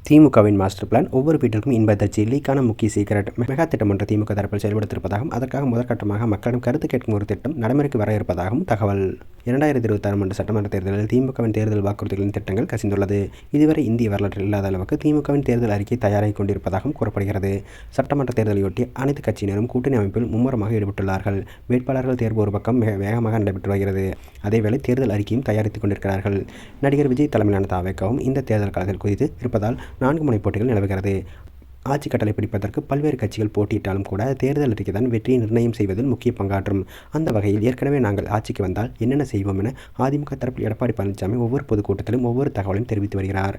திமுகவின் master plan ஒவ்வொரு வீட்டிற்கும் இன்ப அதிர்ச்சி லீக்கான முக்கிய சீக்கிரட் மெகா திட்டம் ஒன்று திமுக தரப்பில் செயல்படுத்தியிருப்பதாகவும் அதற்காக முதற்கட்டமாக மக்களிடம் கருத்து கேட்கும் ஒரு திட்டம் நடைமுறைக்கு வர இருப்பதாகவும் தகவல். 2026 சட்டமன்ற தேர்தலில் திமுகவின் தேர்தல் வாக்குறுதிகளின் திட்டங்கள் கசிந்துள்ளது. இதுவரை இந்திய வரலாற்றில் இல்லாத அளவுக்கு திமுகவின் தேர்தல் அறிக்கை தயாராகிக் கொண்டிருப்பதாகவும் கூறப்படுகிறது. சட்டமன்ற தேர்தலையொட்டி அனைத்து கட்சியினரும் கூட்டணி அமைப்பில் மும்முரமாக ஈடுபட்டுள்ளார்கள். வேட்பாளர்கள் தேர்வு ஒரு பக்கம் வேகமாக நடைபெற்று வருகிறது. அதேவேளை தேர்தல் அறிக்கையும் தயாரித்துக் கொண்டிருக்கிறார்கள். நடிகர் விஜய் தலைமையிலான தாவேகவும் இந்த தேர்தல் களத்தில் குதித்து இருப்பதால் 4 முனை போட்டிகள் நிலவுகிறது. ஆட்சி கட்டளை பிடிப்பதற்கு பல்வேறு கட்சிகள் போட்டியிட்டாலும் கூட தேர்தல் அறிக்கை தான் வெற்றியை நிர்ணயம் செய்வதில் முக்கிய பங்காற்றும். அந்த வகையில் ஏற்கனவே நாங்கள் ஆட்சிக்கு வந்தால் என்னென்ன செய்வோம் என அதிமுக தரப்பில் எடப்பாடி பழனிசாமி ஒவ்வொரு பொதுக்கூட்டத்திலும் ஒவ்வொரு தகவலையும் தெரிவித்து வருகிறார்.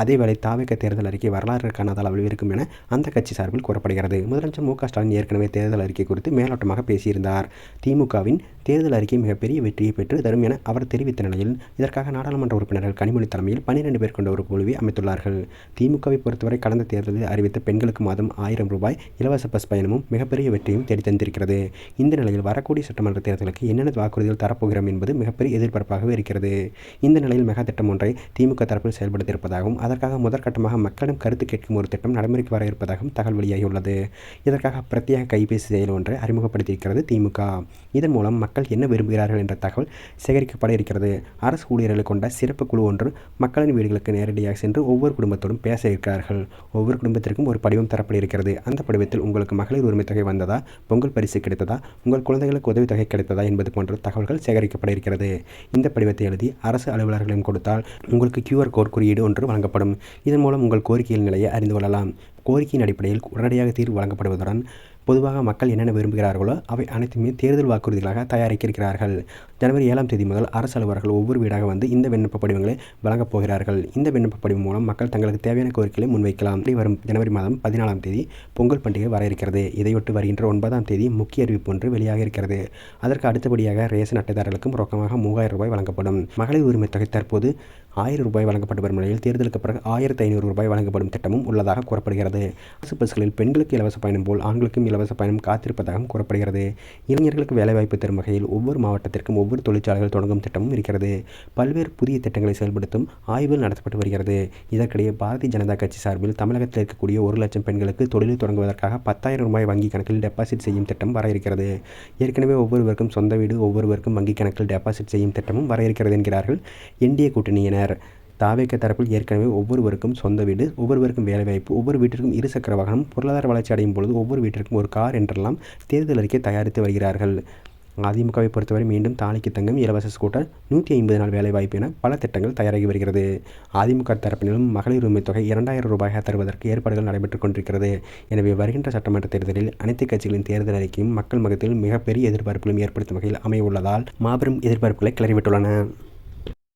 அதேவேளை தாவேக தேர்தல் அறிக்கை வரலாறு காணாத அளவில் இருக்கும் என அந்த கட்சி சார்பில் கூறப்படுகிறது. முதலமைச்சர் மு க ஸ்டாலின் ஏற்கனவே தேர்தல் அறிக்கை குறித்து மேலோட்டமாக பேசியிருந்தார். திமுகவின் தேர்தல் அறிக்கை மிகப்பெரிய வெற்றியை பெற்று தரும் என அவர் தெரிவித்த நிலையில் இதற்காக நாடாளுமன்ற உறுப்பினர்கள் கனிமொழி தலைமையில் 12 பேர் கொண்ட ஒரு குழுவை அமைத்துள்ளார்கள். திமுகவை பொறுத்தவரை கடந்த தேர்தலில் அறிவித்த பெண்களுக்கு மாதம் 1000 ரூபாய் இலவச பஸ் பயணமும் மிகப்பெரிய வெற்றியும் தேடி தந்திருக்கிறது. இந்த நிலையில் வரக்கூடிய சட்டமன்ற தேர்தலுக்கு என்னென்ன வாக்குறுதிகள் தரப்போகிறோம் என்பது மிகப்பெரிய எதிர்பார்ப்பாகவே இருக்கிறது. இந்த நிலையில் மெகா திட்டம் ஒன்றை திமுக தரப்பில் செயல்படுத்தியிருப்பதாகவும் அதற்காக முதற்கட்டமாக மக்களிடம் கருத்து கேட்கும் ஒரு திட்டம் நடைமுறைக்கு வர இருப்பதாகவும் தகவல் வெளியாகியுள்ளது. இதற்காக பிரத்யேக கைபேசி செயல் ஒன்றை அறிமுகப்படுத்தியிருக்கிறது திமுக. இதன் மூலம் மக்கள் என்ன விரும்புகிறார்கள் என்ற தகவல் சேகரிக்கப்பட இருக்கிறது. அரசு ஊழியர்களை கொண்ட சிறப்பு குழு ஒன்று மக்களின் வீடுகளுக்கு நேரடியாக சென்று ஒவ்வொரு குடும்பத்தோடும் பேச இருக்கிறார்கள். ஒவ்வொரு குடும்பத்திற்கும் ஒரு படிவம் தரப்பட இருக்கிறது. அந்த படிவத்தில் உங்களுக்கு மகளிர் உரிமை தொகை வந்ததா, பொங்கல் பரிசு கிடைத்ததா, உங்கள் குழந்தைகளுக்கு உதவித்தொகை கிடைத்ததா என்பது போன்ற தகவல்கள் சேகரிக்கப்பட இருக்கிறது. இந்த படிவத்தை எழுதி அரசு அலுவலர்களிடம் கொடுத்தால் உங்களுக்கு QR கோட் குறியீடு ஒன்று வழங்கப்படும். இதன் மூலம் உங்கள் கோரிக்கையின் நிலையை அறிந்து கொள்ளலாம். கோரிக்கையின் அடிப்படையில் உடனடியாக தீர்வு வழங்கப்படுவதுடன் பொதுவாக மக்கள் என்னென்ன விரும்புகிறார்களோ அவை அனைத்துமே தேர்தல் வாக்குறுதிகளாக தயாரிக்கிறார்கள். ஜனவரி 7ஆம் தேதி முதல் அரசு அலுவலர்கள் ஒவ்வொரு வீடாக வந்து இந்த விண்ணப்ப படிவங்களை வழங்கப் போகிறார்கள். இந்த விண்ணப்ப படிவம் மூலம் மக்கள் தங்களுக்கு தேவையான கோரிக்கைகளை முன்வைக்கலாம். வரும் ஜனவரி மாதம் 14ஆம் தேதி பொங்கல் பண்டிகை வர இருக்கிறது. இதையொட்டு வருகின்ற 9ஆம் தேதி முக்கிய அறிவிப்பு ஒன்று வெளியாக இருக்கிறது. அதற்கு அடுத்தபடியாக ரேஷன் அட்டைதாரர்களுக்கும் ரொக்கமாக 3000 ரூபாய் வழங்கப்படும். மகளிர் உரிமை தொகை தற்போது 1000 ரூபாய் வழங்கப்பட்டு வரும் நிலையில் தேர்தலுக்கு பிறகு 1500 ரூபாய் வழங்கப்படும் திட்டமும் உள்ளதாக கூறப்படுகிறது. அரசு பஸ்களில் பெண்களுக்கு இலவச பயணம் போல் ஆண்களுக்கும் இலவச பயணம் காத்திருப்பதாகவும் கூறப்படுகிறது. இளைஞர்களுக்கு வேலைவாய்ப்பு தரும் வகையில் ஒவ்வொரு மாவட்டத்திற்கும் ஒவ்வொரு தொழிற்சாலைகள் தொடங்கும் திட்டமும் இருக்கிறது. பல்வேறு புதிய திட்டங்களை செயல்படுத்தும் ஆய்வுகள் நடத்தப்பட்டு வருகிறது. இதற்கிடையே பாரதிய ஜனதா கட்சி சார்பில் தமிழகத்தில் இருக்கக்கூடிய 1 லட்சம் பெண்களுக்கு தொழில் தொடங்குவதற்காக 10,000 ரூபாய் வங்கி கணக்கில் டெபாசிட் செய்யும் திட்டம் வர இருக்கிறது. ஏற்கனவே ஒவ்வொருவருக்கும் சொந்த வீடு, ஒவ்வொருவருக்கும் வங்கி கணக்கில் டெபாசிட் செய்யும் திட்டமும் வர இருக்கிறது என்கிறார்கள் என்டிஏ கூட்டணியினர். தாவேக தரப்பில் ஏற்கனவே ஒவ்வொருவருக்கும் சொந்த வீடு, ஒவ்வொருவருக்கும் வேலைவாய்ப்பு, ஒவ்வொரு வீட்டிற்கும் 2 சக்கர வாகனம், பொருளாதார வளர்ச்சி அடையும் பொழுது ஒவ்வொரு வீட்டிற்கும் ஒரு கார் என்றெல்லாம் தேர்தல் அறிக்கை தயாரித்து வருகிறார்கள். அதிமுகவை பொறுத்தவரை மீண்டும் தாலிக்கு தங்கம், இலவச ஸ்கூட்டர், 150 நாள் வேலைவாய்ப்பு என பல திட்டங்கள் தயாராகி வருகிறது. அதிமுக தரப்பிலும் மகளிர் உரிமை தொகை 2000 ரூபாயாக தருவதற்கு ஏற்பாடுகள் நடைபெற்றுக் கொண்டிருக்கிறது. எனவே வருகின்ற சட்டமன்ற தேர்தலில் அனைத்து கட்சிகளின் தேர்தல் அறிக்கையும் மக்கள் மத்தியில் மிகப்பெரிய எதிர்பார்ப்புகளும் ஏற்படுத்தும் வகையில் அமைய உள்ளதால் மாபெரும் எதிர்பார்ப்புகளை கிளறிவிட்டுள்ளன.